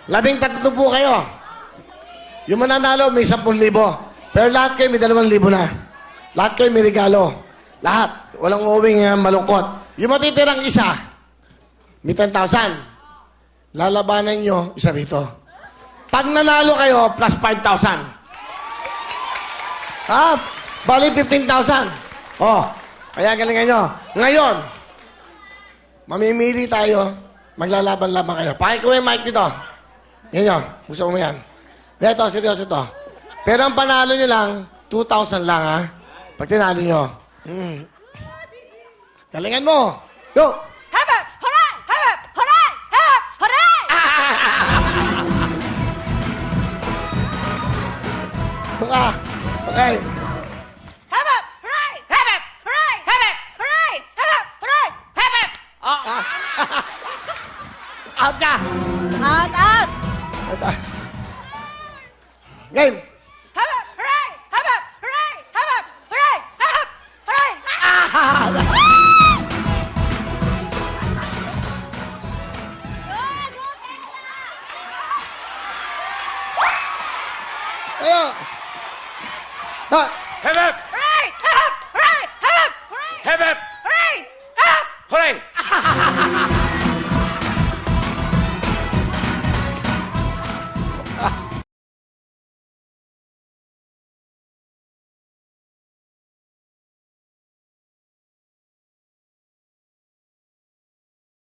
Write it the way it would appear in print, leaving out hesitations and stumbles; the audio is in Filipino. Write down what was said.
13 po kayo. Yung mananalo, may 10,000. Pero lahat kayo may 2,000 na. Lahat kayo may regalo. Lahat. Walang uuwing malungkot. Yung matitirang isa, may 10,000. Lalabanan nyo, isa rito. Pag nanalo kayo, plus 5,000. Ha? Bali 15,000. Oh, kaya galingan nyo. Ngayon, mamimili tayo, maglalaban-laban kayo. Pakikuha yung mic dito. Yan nyo, gusto mo yan. Ito, seryoso to. Pero ang panalo nyo lang, 2,000 lang ha. Pag tinalo nyo. Galingan mo. Go! Hep, hooray! Hep, hooray! Hep, hooray! Baka. Okay. Hep, hooray! Hep, hooray! Hep, hooray! Hep, hooray! Hep. Out ka! Out, out! Game! Hep, hooray! Hep, hooray! Hep, hooray! Hep, hooray! Ayo! Ha! Hep, hep!